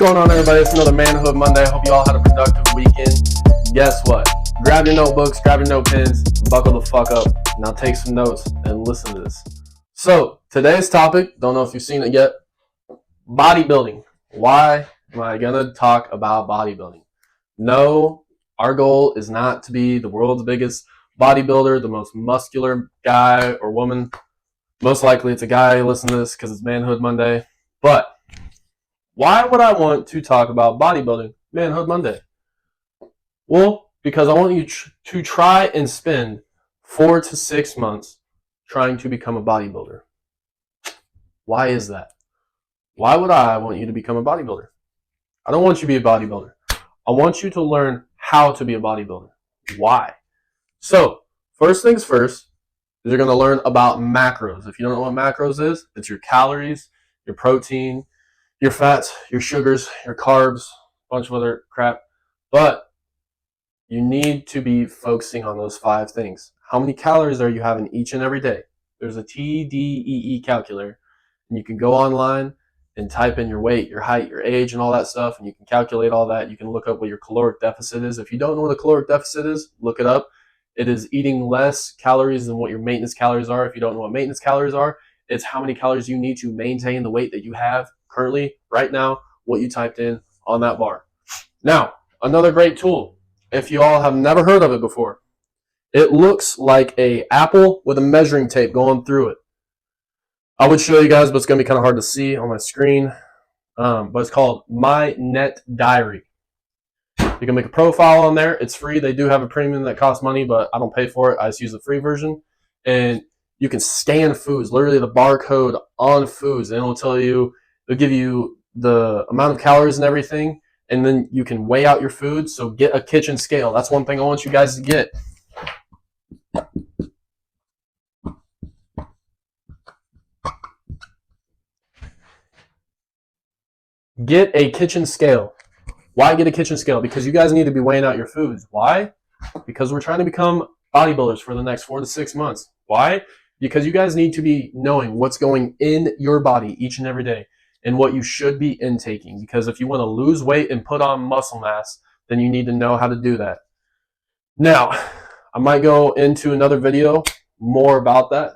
going on, everybody? It's another Manhood Monday. I hope you all had a productive weekend. Guess what? Grab your notebooks, grab your note pens, buckle the fuck up. Now take some notes and listen to this. So, today's topic, don't know if you've seen it yet, bodybuilding. Why am I going to talk about bodybuilding? No, our goal is not to be the world's biggest bodybuilder, the most muscular guy or woman. Most likely it's a guy listening to this because it's Manhood Monday. But why would I want to talk about bodybuilding, Manhood Monday? Well, because I want you to try and spend 4 to 6 months trying to become a bodybuilder. Why is that? Why would I want you to become a bodybuilder? I don't want you to be a bodybuilder. I want you to learn how to be a bodybuilder. Why? So, first things first, is you're going to learn about macros. If you don't know what macros is, it's your calories, your protein, your fats, your sugars, your carbs, a bunch of other crap. But you need to be focusing on those 5 things. How many calories are you having each and every day? There's a TDEE calculator, and you can go online and type in your weight, your height, your age, and all that stuff, and you can calculate all that. You can look up what your caloric deficit is. If you don't know what a caloric deficit is, look it up. It is eating less calories than what your maintenance calories are. If you don't know what maintenance calories are, it's how many calories you need to maintain the weight that you have currently, right now, what you typed in on that bar. Now, another great tool, if you all have never heard of it before, it looks like an apple with a measuring tape going through it. I would show you guys, but it's going to be kind of hard to see on my screen. But it's called My Net Diary. You can make a profile on there. It's free. They do have a premium that costs money, but I don't pay for it. I just use the free version. And you can scan foods, literally the barcode on foods, and it'll tell you, it'll give you the amount of calories and everything, and then you can weigh out your food. So get a kitchen scale. That's one thing I want you guys to get. Get a kitchen scale. Why get a kitchen scale? Because you guys need to be weighing out your foods. Why? Because we're trying to become bodybuilders for the next 4 to 6 months. Why? Because you guys need to be knowing what's going in your body each and every day and what you should be intaking. Because if you want to lose weight and put on muscle mass, then you need to know how to do that. Now, I might go into another video more about that,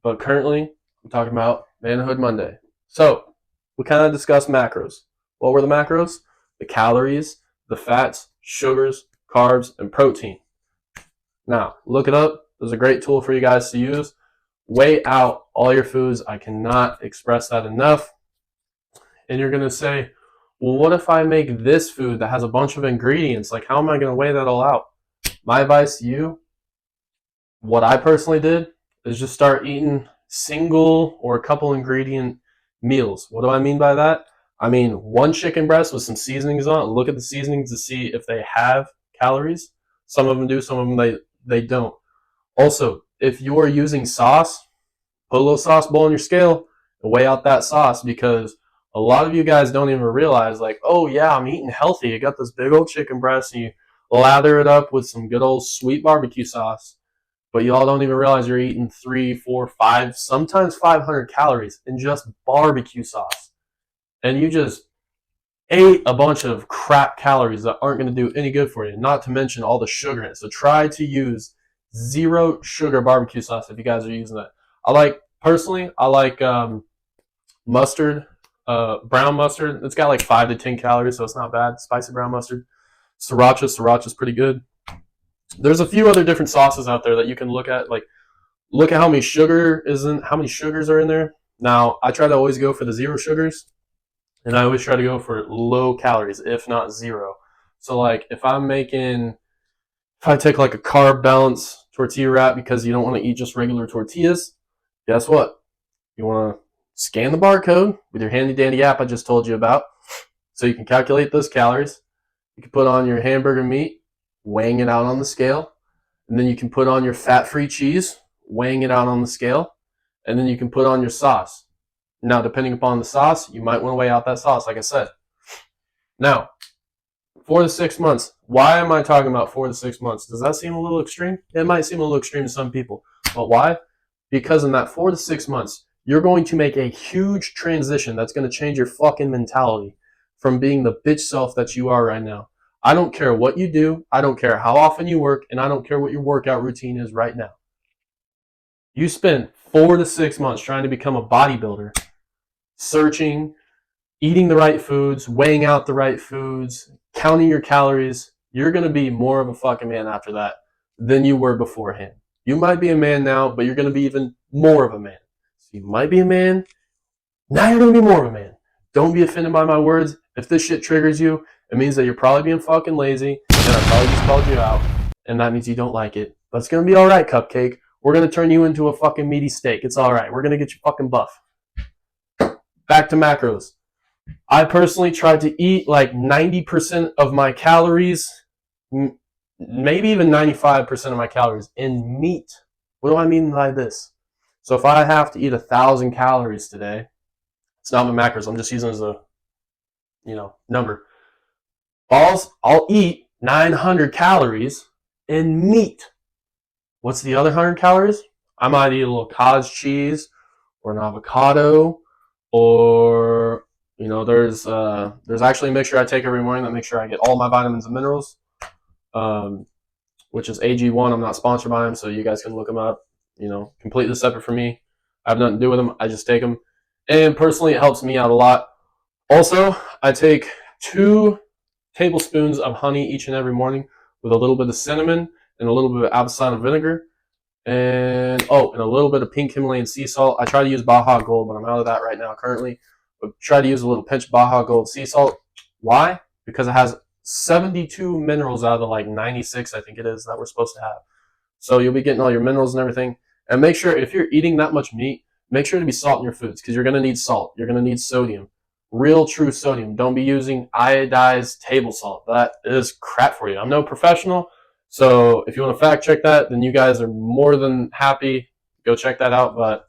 but currently I'm talking about Manhood Monday. So, we kind of discussed macros. What were the macros? The calories, the fats, sugars, carbs, and protein. Now, look it up. There's a great tool for you guys to use. Weigh out all your foods. I cannot express that enough. And you're going to say, well, what if I make this food that has a bunch of ingredients? Like, how am I going to weigh that all out? My advice to you, what I personally did, is just start eating single or a couple ingredient meals. What do I mean by that? I mean, 1 chicken breast with some seasonings on it. Look at the seasonings to see if they have calories. Some of them do, some of them they don't. Also, if you're using sauce, put a little sauce bowl on your scale and weigh out that sauce, because a lot of you guys don't even realize, like, oh yeah, I'm eating healthy. You got this big old chicken breast and you lather it up with some good old sweet barbecue sauce. But you all don't even realize you're eating 3, 4, 5, sometimes 500 calories in just barbecue sauce. And you just ate a bunch of crap calories that aren't going to do any good for you, not to mention all the sugar in it. So try to use 0 sugar barbecue sauce if you guys are using that. I like mustard, brown mustard. It's got like 5 to 10 calories, so it's not bad. Spicy brown mustard. Sriracha's pretty good. There's a few other different sauces out there that you can look at. Like, look at how many sugars are in there. Now, I try to always go for the 0 sugars. And I always try to go for low calories, if not 0. So like if I take like a carb balance tortilla wrap because you don't want to eat just regular tortillas, guess what? You want to scan the barcode with your handy dandy app I just told you about, so you can calculate those calories. You can put on your hamburger meat, weighing it out on the scale. And then you can put on your fat-free cheese, weighing it out on the scale. And then you can put on your sauce. Now, depending upon the sauce, you might want to weigh out that sauce, like I said. Now, 4 to 6 months. Why am I talking about 4 to 6 months? Does that seem a little extreme? It might seem a little extreme to some people. But why? Because in that 4 to 6 months, you're going to make a huge transition that's going to change your fucking mentality from being the bitch self that you are right now. I don't care what you do. I don't care how often you work, and I don't care what your workout routine is right now. You spend 4 to 6 months trying to become a bodybuilder, searching, eating the right foods, weighing out the right foods, counting your calories. You're going to be more of a fucking man after that than you were beforehand. You might be a man now, but you're going to be even more of a man. So you might be a man. Now you're going to be more of a man. Don't be offended by my words. If this shit triggers you, it means that you're probably being fucking lazy, and I probably just called you out, and that means you don't like it. But it's going to be all right, Cupcake. We're going to turn you into a fucking meaty steak. It's all right. We're going to get you fucking buff. Back to macros. I personally tried to eat like 90% of my calories, maybe even 95% of my calories in meat. What do I mean by this? So if I have to eat 1,000 calories today, it's not my macros. I'm just using it as a, number. I'll eat 900 calories in meat. What's the other 100 calories? I might eat a little cottage cheese or an avocado, or there's actually a mixture I take every morning that makes sure I get all my vitamins and minerals, which is AG1. I'm not sponsored by them, so you guys can look them up. Completely separate from me. I have nothing to do with them. I just take them, and personally, it helps me out a lot. Also, I take 2 tablespoons of honey each and every morning with a little bit of cinnamon and a little bit of apple cider vinegar, and a little bit of pink Himalayan sea salt. I try to use Baja Gold, but I'm out of that right now currently. But try to use a little pinch of Baja Gold sea salt. Why? Because it has 72 minerals out of the 96, I think it is, that we're supposed to have. So you'll be getting all your minerals and everything. And make sure, if you're eating that much meat, make sure to be salt in your foods, because you're going to need salt. You're going to need sodium. Real, true sodium. Don't be using iodized table salt. That is crap for you. I'm no professional, so if you want to fact check that, then you guys are more than happy. Go check that out. But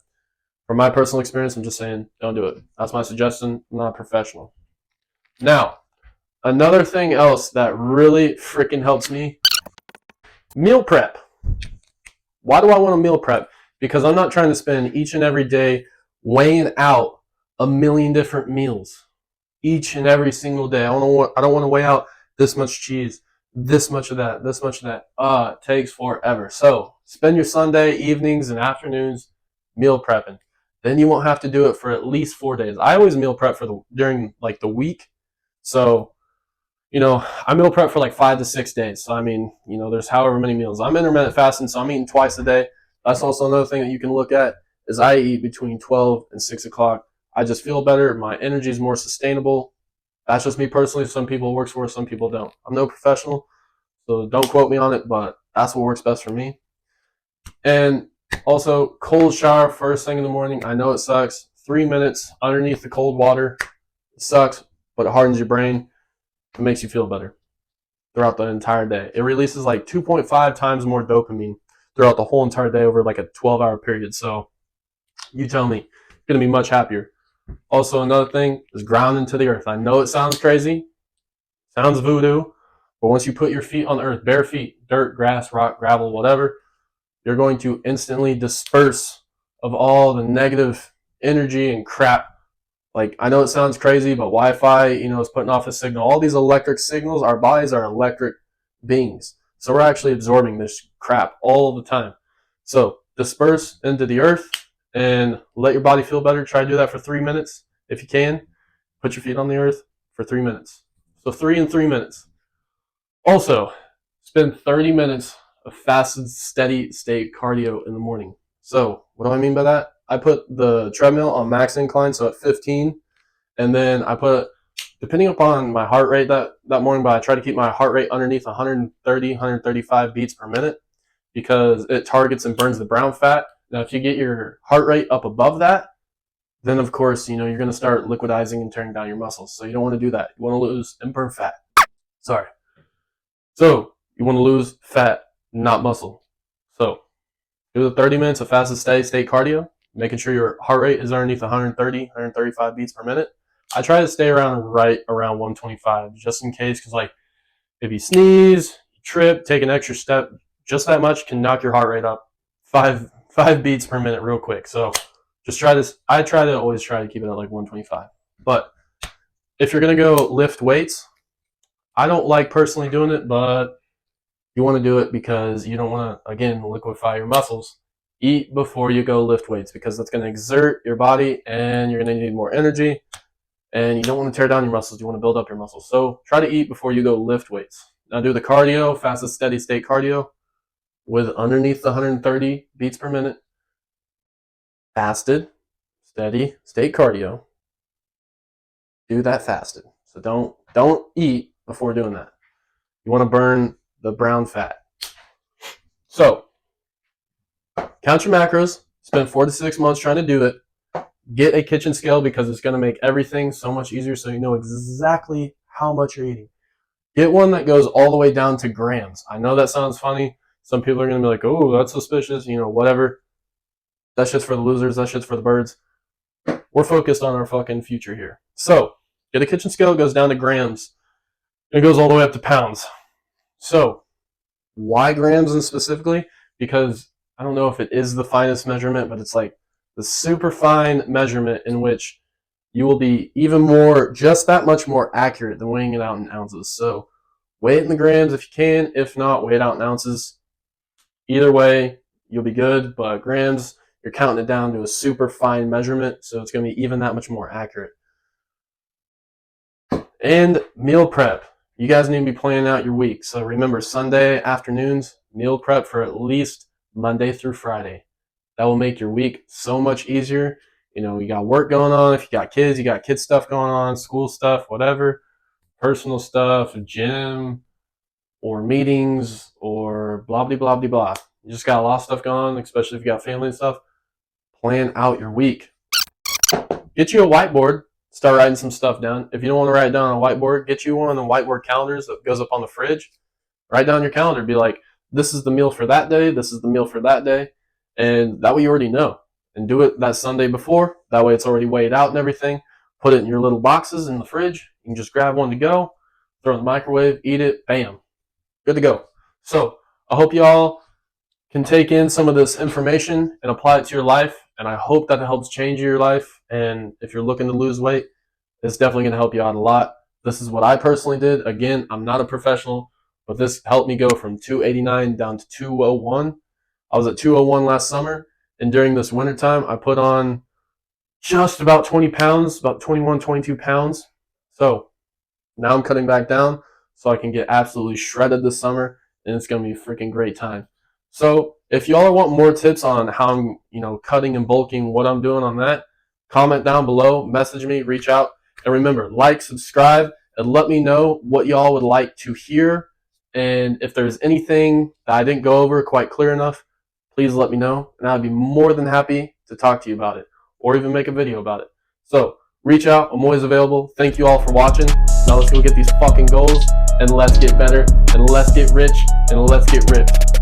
from my personal experience, I'm just saying, don't do it. That's my suggestion. I'm not a professional. Now, another thing else that really freaking helps me, meal prep. Why do I want to meal prep? Because I'm not trying to spend each and every day weighing out a million different meals each and every single day. I don't want to weigh out this much cheese, this much of that, this much of that. It takes forever. So spend your Sunday evenings and afternoons meal prepping. Then you won't have to do it for at least 4 days. I always meal prep during the week. So, I meal prep for 5 to 6 days. So there's however many meals. I'm intermittent fasting, so I'm eating twice a day. That's also another thing that you can look at, is I eat between 12 and 6 o'clock. I just feel better. My energy is more sustainable. That's just me personally. Some people it works for, some people don't. I'm no professional, so don't quote me on it, but that's what works best for me. And also, cold shower first thing in the morning. I know it sucks. 3 minutes underneath the cold water. It sucks, but it hardens your brain. It makes you feel better throughout the entire day. It releases 2.5 times more dopamine throughout the whole entire day over a 12-hour period. So you tell me, you're going to be much happier. Also, another thing is grounding to the earth. I know it sounds crazy, sounds voodoo, but once you put your feet on the earth, bare feet, dirt, grass, rock, gravel, whatever, you're going to instantly disperse of all the negative energy and crap. I know it sounds crazy, but Wi-Fi, is putting off a signal. All these electric signals, our bodies are electric beings. So we're actually absorbing this crap all the time. So disperse into the earth and let your body feel better. Try to do that for 3 minutes if you can. Put your feet on the earth for 3 minutes. So 3 and 3 minutes. Also, spend 30 minutes of fasted, steady state cardio in the morning. So what do I mean by that? I put the treadmill on max incline, so at 15, and then I put, depending upon my heart rate that morning, but I try to keep my heart rate underneath 130, 135 beats per minute, because it targets and burns the brown fat. Now, if you get your heart rate up above that, then of course, you're going to start liquidizing and tearing down your muscles. So you don't want to do that. You want to lose and burn fat. Sorry. So you want to lose fat, not muscle. So do the 30 minutes of fasted steady state cardio, making sure your heart rate is underneath 130, 135 beats per minute. I try to stay right around 125, just in case, because if you sneeze, you trip, take an extra step, just that much can knock your heart rate up 5 beats per minute real quick. So just try this. I always try to keep it at 125. But if you're going to go lift weights, I don't like personally doing it, but you want to do it because you don't want to, again, liquefy your muscles. Eat before you go lift weights because that's going to exert your body and you're going to need more energy. And you don't want to tear down your muscles. You want to build up your muscles. So try to eat before you go lift weights. Now do the cardio, fastest steady state cardio with underneath the 130 beats per minute. Fasted, steady state cardio. Do that fasted. So don't eat before doing that. You want to burn the brown fat. So count your macros. Spend 4 to 6 months trying to do it. Get a kitchen scale because it's going to make everything so much easier so you know exactly how much you're eating. Get one that goes all the way down to grams. I know that sounds funny. Some people are going to be like, oh, that's suspicious, whatever. That shit's for the losers. That shit's for the birds. We're focused on our fucking future here. So get a kitchen scale. It goes down to grams. It goes all the way up to pounds. So why grams specifically? Because I don't know if it is the finest measurement, but it's like the super fine measurement in which you will be even more, just that much more accurate than weighing it out in ounces. So weigh it in the grams if you can. If not, weigh it out in ounces. Either way, you'll be good. But grams, you're counting it down to a super fine measurement. So it's going to be even that much more accurate. And meal prep. You guys need to be planning out your week. So remember, Sunday afternoons, meal prep for at least Monday through Friday. That will make your week so much easier. You got work going on. If you got kids, you got kid stuff going on, school stuff, whatever, personal stuff, gym, or meetings, or blah, blah, blah, blah, blah. You just got a lot of stuff going on, especially if you got family and stuff. Plan out your week. Get you a whiteboard. Start writing some stuff down. If you don't want to write it down on a whiteboard, get you one of the whiteboard calendars that goes up on the fridge. Write down your calendar. Be like, this is the meal for that day. This is the meal for that day. And that way you already know. And do it that Sunday before. That way it's already weighed out and everything. Put it in your little boxes in the fridge. You can just grab one to go. Throw it in the microwave. Eat it. Bam. Good to go. So I hope y'all can take in some of this information and apply it to your life. And I hope that it helps change your life. And if you're looking to lose weight, it's definitely going to help you out a lot. This is what I personally did. Again, I'm not a professional, but this helped me go from 289 down to 201. I was at 201 last summer. And during this wintertime, I put on just about 20 pounds, about 21, 22 pounds. So now I'm cutting back down so I can get absolutely shredded this summer. And it's going to be a freaking great time. So if y'all want more tips on how I'm, cutting and bulking, what I'm doing on that, comment down below, message me, reach out. And remember, like, subscribe, and let me know what y'all would like to hear. And if there's anything that I didn't go over quite clear enough, please let me know. And I'd be more than happy to talk to you about it or even make a video about it. So reach out. I'm always available. Thank you all for watching. Now let's go get these fucking goals and let's get better and let's get rich and let's get ripped.